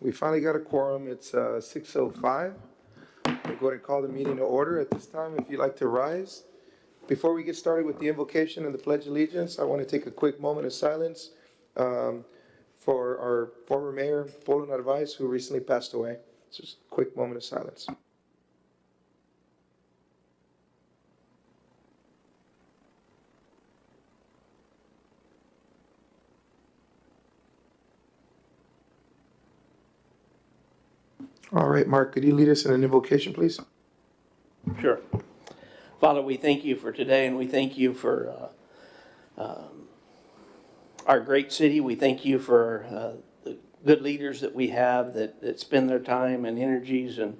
We finally got a quorum. It's 6:05. We'll go ahead and call the meeting to order at this time. If you'd like to rise. Before we get started with the invocation and the Pledge of Allegiance, I want to take a quick moment of silence for our former mayor, Polo Narvaez, who recently passed away. Just a quick moment of silence. All right, Mark, could you lead us in an invocation, please? Sure. Father, we thank you for today, and we thank you for our great city. We thank you for the good leaders that we have that spend their time and energies and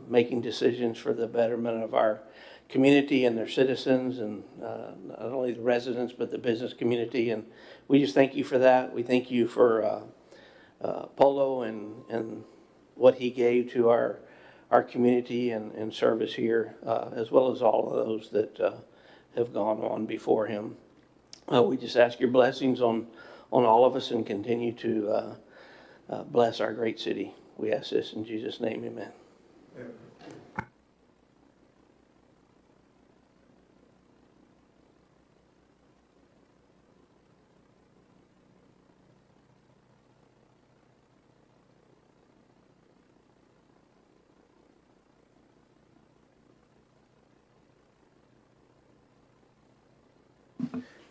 making decisions for the betterment of our community and their citizens, and not only the residents, but the business community. And we just thank you for that. We thank you for Polo and what he gave to our community and service here, as well as all of those that have gone on before him. We just ask your blessings on all of us and continue to bless our great city. We ask this in Jesus' name, amen.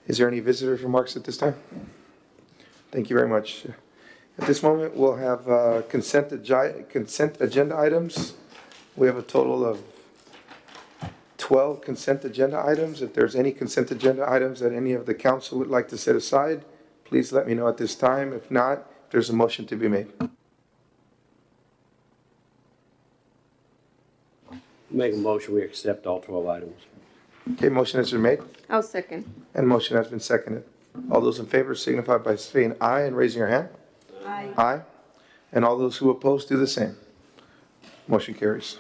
Is there any visitors' remarks at this time? Thank you very much. At this moment, we'll have consent agenda items. We have a total of 12 consent agenda items. If there's any consent agenda items that any of the council would like to set aside, please let me know at this time. If not, there's a motion to be made. Make a motion, we accept all 12 items. Okay, motion has been made I'll second. and motion has been seconded. All those in favor signify by saying aye and raising your hand. Aye. Aye. And all those who oppose do the same. Motion carries.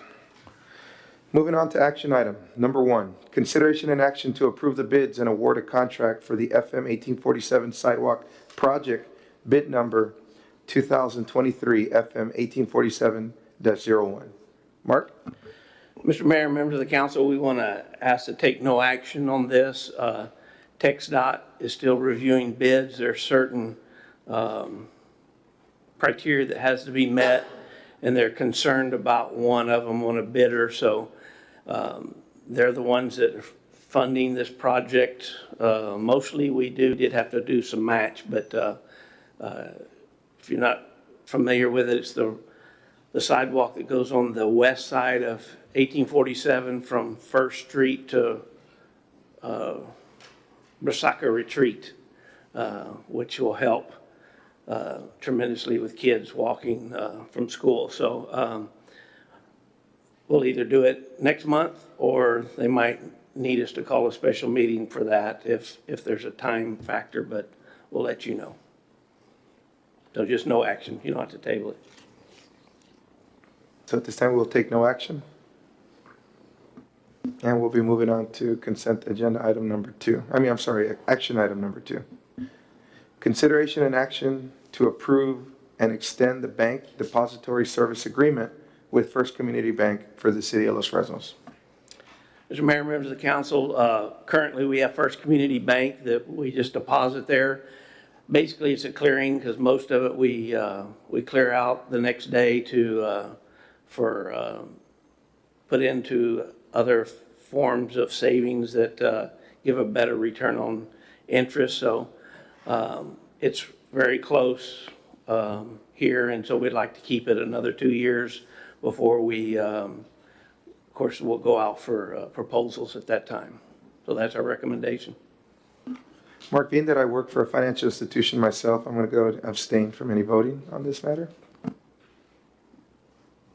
Moving on to action item number 1, consideration and action to approve the bids and award a contract for the FM 1847 sidewalk project, bid number 2023 FM 1847-01. Mark? Mr. Mayor, members of the council, we want to ask to take no action on this. TxDOT is still reviewing bids. There are certain criteria that has to be met, and they're concerned about one of them on a bidder. So they're the ones that are funding this project. Mostly we did have to do some match, but if you're not familiar with it, it's the sidewalk that goes on the west side of 1847 from First Street to Brasaka Retreat, which will help tremendously with kids walking from school. So we'll either do it next month, or they might need us to call a special meeting for that if there's a time factor, but we'll let you know. So just no action. You don't have to table it. So at this time, we'll take no action. And we'll be moving on to consent agenda item number 2. Action item number 2. Consideration and action to approve and extend the bank depository service agreement with First Community Bank for the city of Los Fresnos. Mr. Mayor, members of the council, currently we have First Community Bank that we just deposit there. Basically, it's a clearing because most of it we clear out the next day for put into other forms of savings that give a better return on interest. So it's very close here, and so we'd like to keep it another 2 years before we, of course, we'll go out for proposals at that time. So that's our recommendation. Mark, being that I work for a financial institution myself, I'm going to go abstain from any voting on this matter.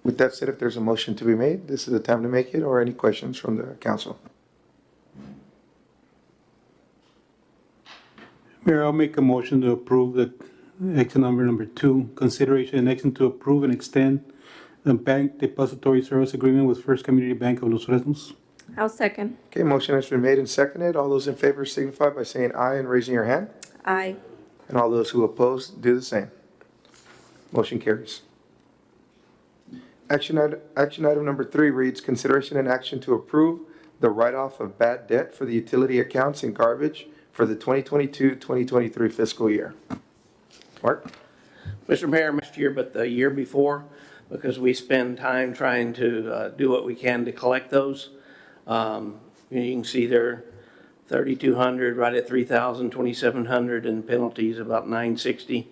With that said, if there's a motion to be made, this is the time to make it, or any questions from the council? Mayor, I'll make a motion to approve the action number 2, consideration and action to approve and extend the bank depository service agreement with First Community Bank of Los Fresnos. I'll second. Okay, motion has been made and seconded. All those in favor signify by saying aye and raising your hand. Aye. And all those who oppose do the same. Motion carries. Action item number 3 reads, consideration and action to approve the write-off of bad debt for the utility accounts and garbage for the 2022-2023 fiscal year. Mark? Mr. Mayor, missed year, but the year before, because we spend time trying to do what we can to collect those. You can see there, 3,200, right at 3,000, 2,700, and penalties about 960.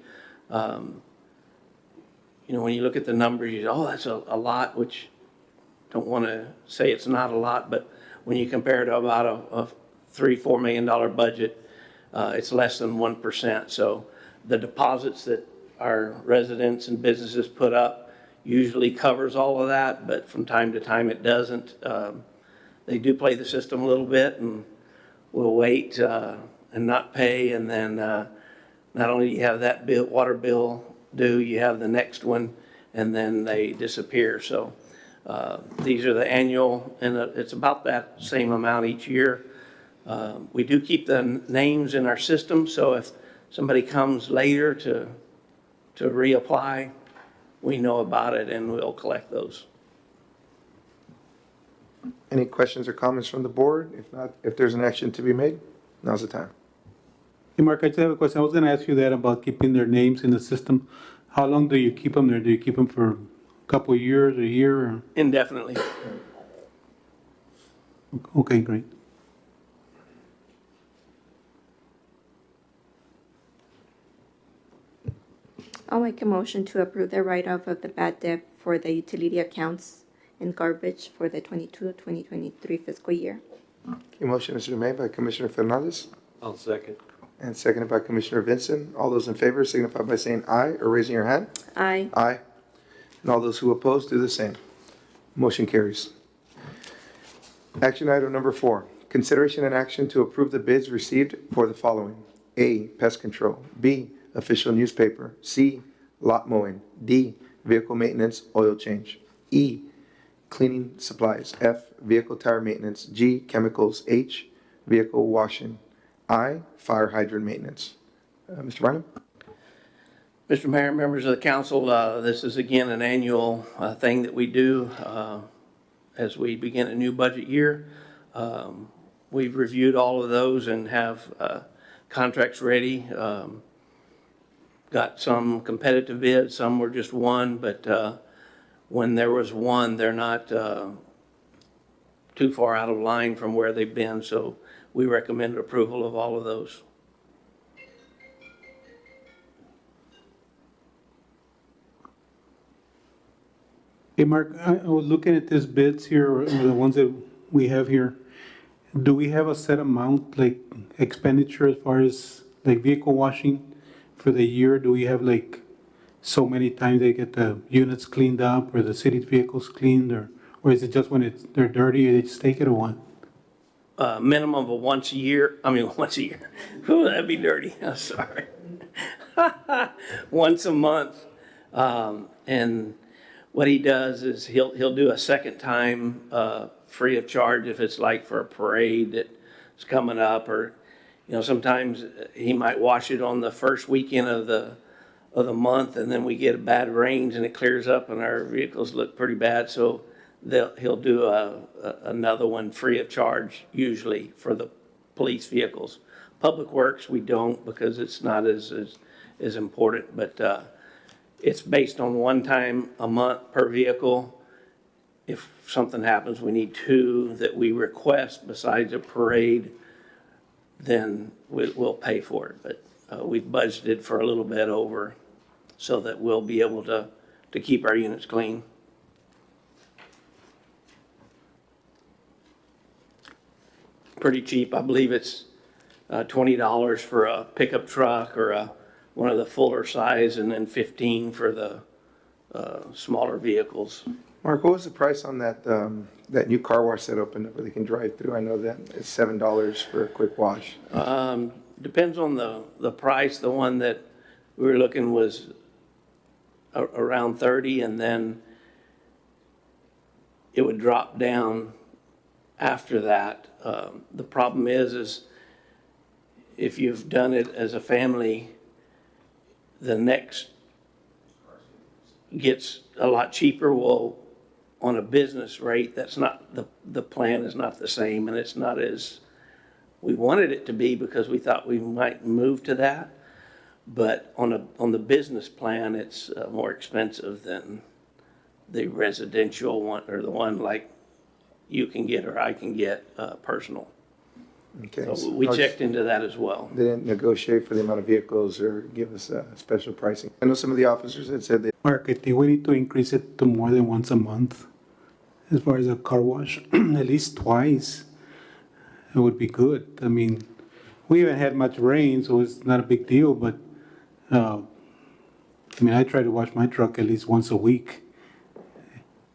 You know, when you look at the numbers, you say, oh, that's a lot, which don't want to say it's not a lot, but when you compare it to about a $3-4 million budget, it's less than 1%. So the deposits that our residents and businesses put up usually covers all of that, but from time to time it doesn't. They do play the system a little bit, and we'll wait and not pay, and then not only do you have that bill, water bill due, you have the next one, and then they disappear. So these are the annual, and it's about that same amount each year. We do keep the names in our system, so if somebody comes later to reapply, we know about it and we'll collect those. Any questions or comments from the board? If not, if there's an action to be made, now's the time. Hey, Mark, I just have a question. I was gonna ask you that about keeping their names in the system. How long do you keep them there? Do you keep them for a couple of years, a year, or? Indefinitely. Okay, great. I'll make a motion to approve the write-off of the bad debt for the utility accounts and garbage for the 2022-2023 fiscal year. Okay, motion has been made by Commissioner Fernandez I'll second. and seconded by Commissioner Vincent. All those in favor signify by saying aye or raising your hand. Aye. Aye. And all those who oppose do the same. Motion carries. Action item number 4, consideration and action to approve the bids received for the following: A, pest control; B, official newspaper; C, lot mowing; D, vehicle maintenance, oil change; E, cleaning supplies; F, vehicle tire maintenance; G, chemicals; H, vehicle washing; I, fire hydrant maintenance. Mr. Bynum? Mr. Mayor, members of the council, this is again an annual thing that we do as we begin a new budget year. We've reviewed all of those and have contracts ready. Got some competitive bids, some were just one, but when there was one, they're not too far out of line from where they've been, so we recommend approval of all of those. Hey, Mark, I was looking at these bids here, or the ones that we have here. Do we have a set amount, like expenditure as far as like vehicle washing for the year? Do we have like so many times they get the units cleaned up or the city's vehicles cleaned, or is it just when they're dirty, they just take it, or what? Minimum of once a year. Once a year. Ooh, that'd be dirty. I'm sorry. Once a month. And what he does is he'll do a second time free of charge if it's like for a parade that's coming up, or sometimes he might wash it on the first weekend of the month, and then we get a bad rains and it clears up and our vehicles look pretty bad. So he'll do another one free of charge, usually for the police vehicles. Public Works, we don't, because it's not as important, but it's based on one time a month per vehicle. If something happens, we need 2 that we request besides a parade, then we'll pay for it. But we've budgeted for a little bit over so that we'll be able to keep our units clean. Pretty cheap. I believe it's $20 for a pickup truck or one of the fuller size, and then $15 for the smaller vehicles. Mark, what was the price on that, that new car wash that opened up where they can drive through? I know that it's $7 for a quick wash. Depends on the price. The one that we were looking was around 30, and then it would drop down after that. The problem is if you've done it as a family, the next gets a lot cheaper, well, on a business rate, that's not, the plan is not the same, and it's not as we wanted it to be because we thought we might move to that. But on the business plan, it's more expensive than the residential one, or the one like you can get or I can get personal. Okay. So we checked into that as well. They didn't negotiate for the amount of vehicles or give us special pricing. I know some of the officers had said they, Mark, I think we need to increase it to more than once a month as far as a car wash, at least twice. It would be good. I mean, we haven't had much rain, so it's not a big deal, but, I mean, I try to wash my truck at least once a week.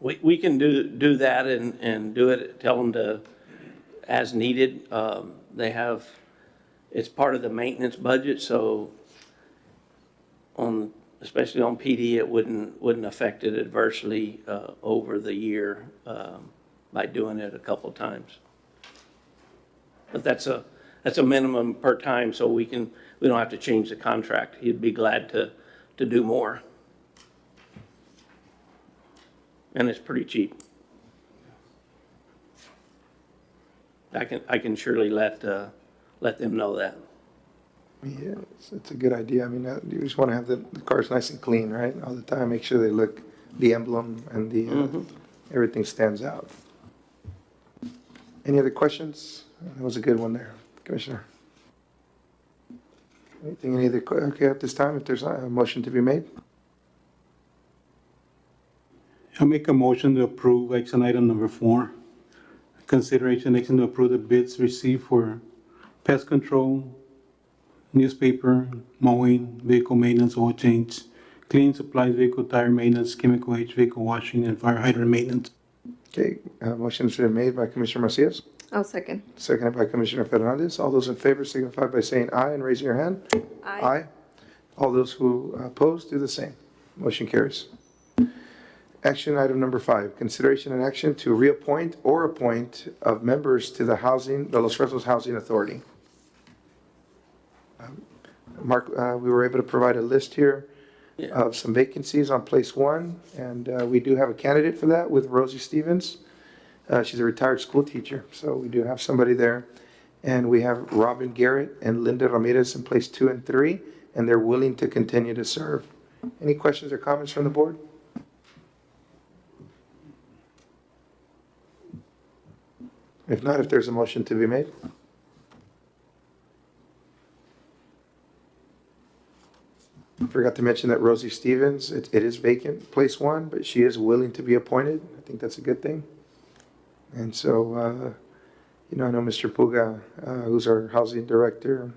We can do that and do it, tell them to, as needed. They have, it's part of the maintenance budget, so especially on PD, it wouldn't affect it adversely over the year by doing it a couple of times. But that's a minimum per time, so we don't have to change the contract. He'd be glad to do more. And it's pretty cheap. I can surely let them know that. yeah, it's a good idea. I mean, you just want to have the cars nice and clean, right? All the time, make sure they look, the emblem and the, everything stands out. Any other questions? That was a good one there, Commissioner. Anything, okay, at this time, if there's a motion to be made? I'll make a motion to approve action item number 4. Consideration action to approve the bids received for pest control, newspaper, mowing, vehicle maintenance, oil change, cleaning supplies, vehicle tire maintenance, chemical H, vehicle washing, and fire hydrant maintenance. Okay, motion's been made by Commissioner Macias, I'll second. seconded by Commissioner Fernandez. All those in favor signify by saying aye and raising your hand. Aye. All those who oppose, do the same. Motion carries. Action item number 5, consideration and action to reappoint or appoint of members to the Los Fresnos Housing Authority. Mark, we were able to provide a list here Yeah. of some vacancies on place 1, and we do have a candidate for that with Rosie Stevens. She's a retired school teacher, so we do have somebody there. And we have Robin Garrett and Linda Ramirez in place 2 and 3, and they're willing to continue to serve. Any questions or comments from the board? If not, if there's a motion to be made. Forgot to mention that Rosie Stevens, it is vacant, place 1, but she is willing to be appointed. I think that's a good thing. And so, I know Mr. Puga, who's our housing director,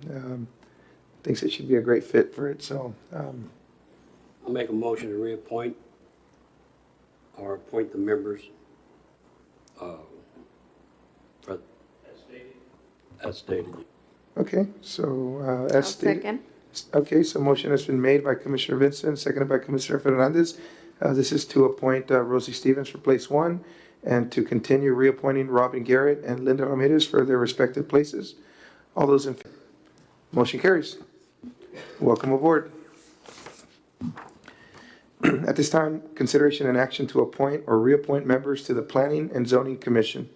thinks it should be a great fit for it, so, I'll make a motion to reappoint or appoint the members. As stated. okay, so, I'll as stated. second. Okay, so motion has been made by Commissioner Vincent, seconded by Commissioner Fernandez. This is to appoint Rosie Stevens for place 1 and to continue reappointing Robin Garrett and Linda Ramirez for their respective places. All those in favor? Motion carries. Welcome aboard. At this time, consideration and action to appoint or reappoint members to the Planning and Zoning Commission.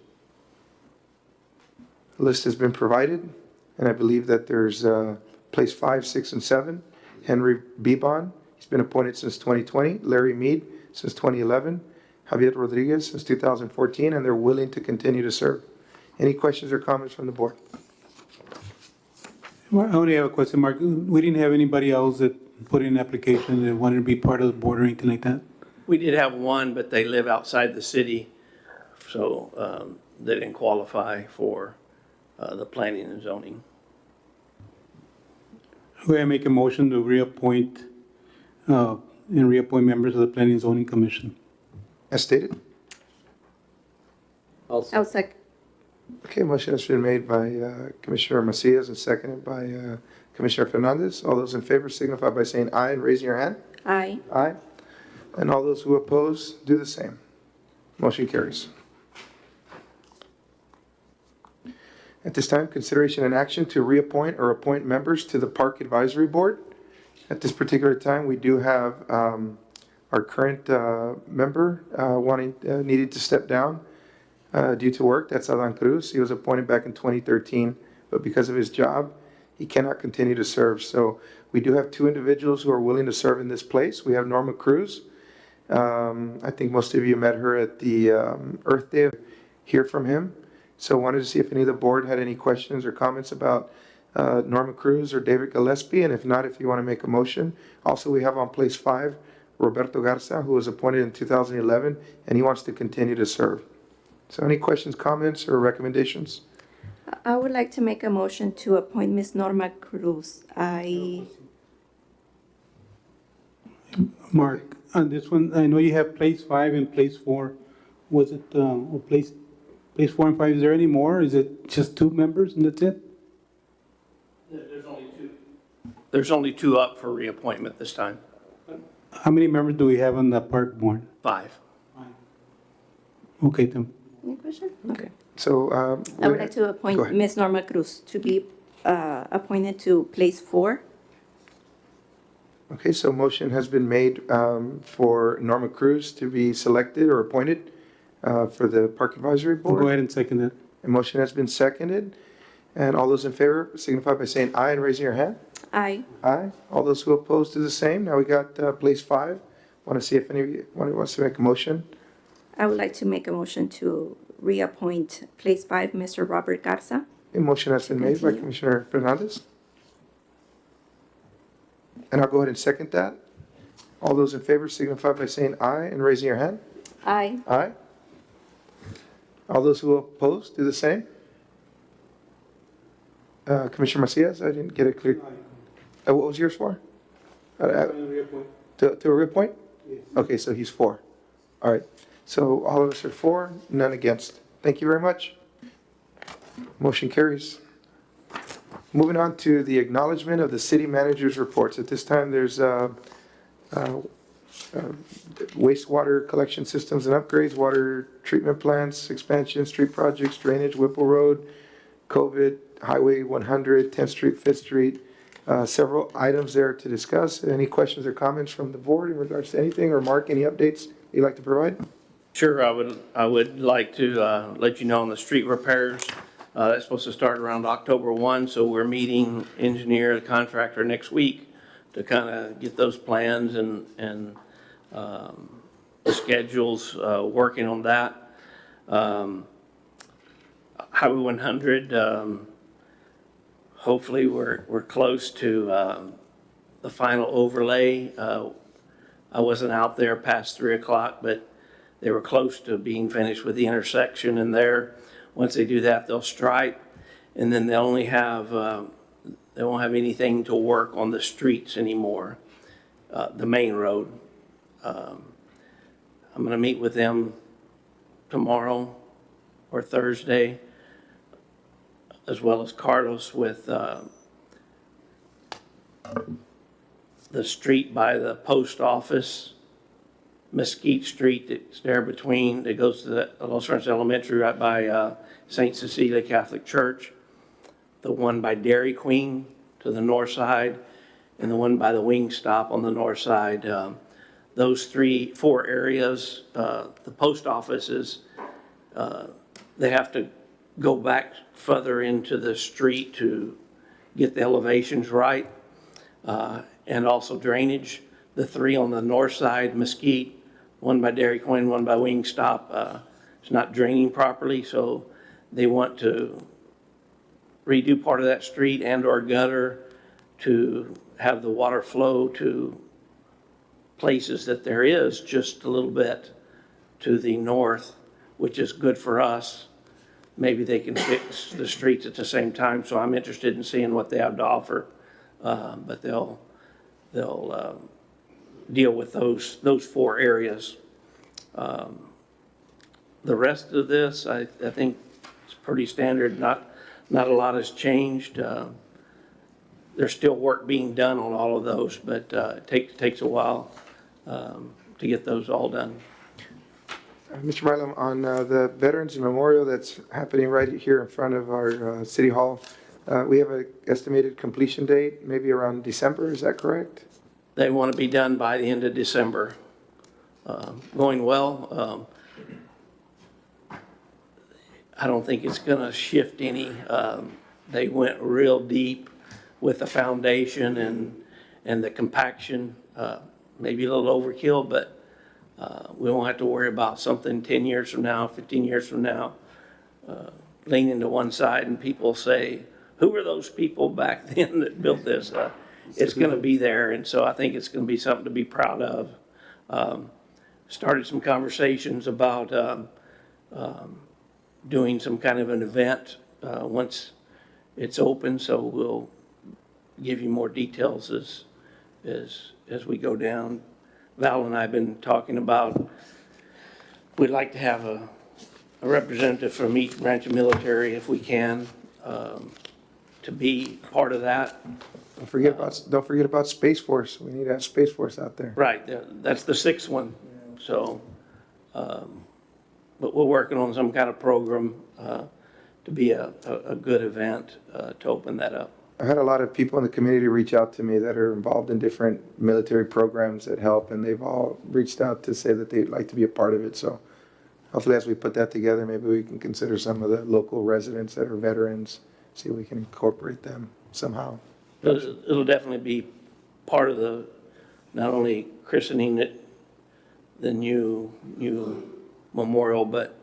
The list has been provided, and I believe that there's place 5, 6, and 7. Henry Bebon, he's been appointed since 2020. Larry Mead since 2011. Javier Rodriguez since 2014, and they're willing to continue to serve. Any questions or comments from the board? I only have a question, Mark. We didn't have anybody else that put in an application that wanted to be part of the board or anything like that? We did have one, but they live outside the city, so they didn't qualify for the planning and zoning. I make a motion to reappoint and reappoint members of the Planning and Zoning Commission. As stated. I'll I'll second. Okay, motion has been made by Commissioner Macias and seconded by Commissioner Fernandez. All those in favor signify by saying aye and raising your hand. Aye. Aye. And all those who oppose, do the same. Motion carries. At this time, consideration and action to reappoint or appoint members to the Park Advisory Board. At this particular time, we do have our current member needed to step down due to work. That's Alan Cruz. He was appointed back in 2013, but because of his job, he cannot continue to serve. So we do have two individuals who are willing to serve in this place. We have Norma Cruz. I think most of you met her at the Earth Day. Hear from him. So wanted to see if any of the board had any questions or comments about Norma Cruz or David Gillespie, and if not, if you want to make a motion. Also, we have on place 5, Roberto Garza, who was appointed in 2011, and he wants to continue to serve. So any questions, comments, or recommendations? I would like to make a motion to appoint Ms. Norma Cruz. Mark, on this one, I know you have place 5 and place 4. Was it, or place 4 and 5, is there any more? Is it just 2 members and that's it? There's only 2 up for reappointment this time. How many members do we have on the park board? 5. Okay, then. Any question? Okay. So, I would like to Go appoint ahead. Ms. Norma Cruz to be appointed to place 4. okay, so motion has been made for Norma Cruz to be selected or appointed for the Park Advisory Go Board. ahead and second that. A motion has been seconded. And all those in favor signify by saying aye and raising your hand. Aye. Aye. All those who oppose do the same. Now we got place 5. Want to see if anyone wants to make a motion? I would like to make a motion to reappoint place 5, Mr. Robert Garza. A motion has been made by Continue. Commissioner Fernandez. And I'll go ahead and second that. All those in favor signify by saying aye and raising your hand. Aye. Aye. All those who oppose do the same. Commissioner Macias, I didn't get it clear. What was yours for? To reappoint? Okay, so he's 4. All right. So all of us are 4, none against. Thank you very much. Motion carries. Moving on to the acknowledgement of the city manager's reports. At this time, there's wastewater collection systems and upgrades, water treatment plants, expansion, street projects, drainage, Whipple Road, COVID, Highway 100, 10th Street, 5th Street. Several items there to discuss. Any questions or comments from the board in regards to anything? Or Mark, any updates you'd like to provide? Sure, I would like to let you know on the street repairs. That's supposed to start around October 1, so we're meeting engineer, the contractor next week to kind of get those plans and the schedules, working on that. Highway 100, hopefully we're close to the final overlay. I wasn't out there past 3 o'clock, but they were close to being finished with the intersection in there. Once they do that, they'll stripe, and then they'll only have, they won't have anything to work on the streets anymore, the main road. I'm gonna meet with them tomorrow or Thursday, as well as Carlos with the street by the post office, Mesquite Street that's there between, that goes to the Los French Elementary right by St. Cecilia Catholic Church, the one by Dairy Queen to the north side, and the one by the Wing Stop on the north side. Those 4 areas, the post offices, they have to go back further into the street to get the elevations right, and also drainage. The 3 on the north side, Mesquite, one by Dairy Queen, one by Wing Stop, it's not draining properly, so they want to redo part of that street and or gutter to have the water flow to places that there is just a little bit to the north, which is good for us. Maybe they can fix the streets at the same time, so I'm interested in seeing what they have to offer. But they'll deal with those 4 areas. The rest of this, I think it's pretty standard. Not a lot has changed. There's still work being done on all of those, but it takes a while to get those all done. Mr. Mylum, on the Veterans Memorial that's happening right here in front of our City Hall, we have an estimated completion date, maybe around December, is that correct? They want to be done by the end of December. going well. I don't think it's going to shift any. They went real deep with the foundation and the compaction, maybe a little overkill, but we won't have to worry about something 10 years from now, 15 years from now, leaning to one side and people say, who were those people back then that built this? It's going to be there, and so I think it's going to be something to be proud of. Started some conversations about doing some kind of an event once it's open, so we'll give you more details as we go down. Val and I have been talking about, we'd like to have a representative from each branch of military if we can, to be part of that. Don't forget about Space Force. We need to have Space Force out there. Right, that's the sixth one, so, but we're working on some kind of program to be a good event to open that up. I've had a lot of people in the community reach out to me that are involved in different military programs that help, and they've all reached out to say that they'd like to be a part of it. So hopefully as we put that together, maybe we can consider some of the local residents that are veterans, see if we can incorporate them somehow. It'll definitely be part of the, not only christening it, the new memorial, but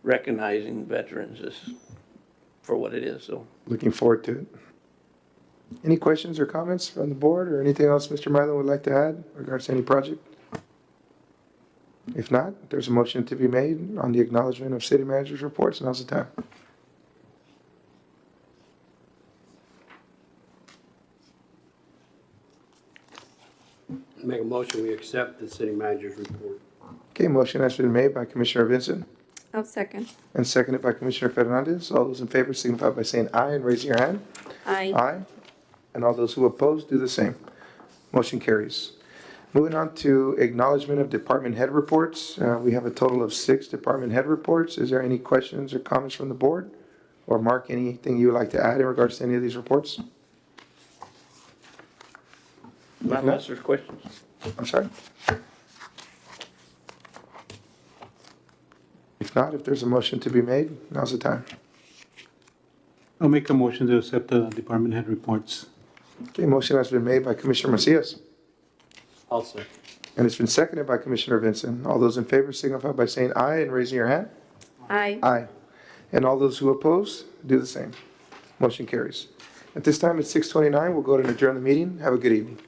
recognizing veterans for what it is, so. Looking forward to it. Any questions or comments from the board or anything else Mr. Mylan would like to add in regards to any project? If not, there's a motion to be made on the acknowledgement of city manager's reports. Now's the time. Make a motion, we accept the city manager's report. Okay, motion has been made by Commissioner Vincent I'll second. and seconded by Commissioner Fernandez. All those in favor signify by saying aye and raising your hand. Aye. Aye. And all those who oppose do the same. Motion carries. Moving on to acknowledgement of department head reports. We have a total of 6 department head reports. Is there any questions or comments from the board? Or Mark, anything you would like to add in regards to any of these reports? Not unless there's questions. I'm sorry? If not, if there's a motion to be made, now's the time. I'll make a motion to accept the department head reports. Okay, motion has been made by Commissioner Macias, I'll second. and it's been seconded by Commissioner Vincent. All those in favor signify by saying aye and raising your hand. Aye. Aye. And all those who oppose, do the same. Motion carries. At this time, it's 6:29. We'll go ahead and adjourn the meeting. Have a good evening.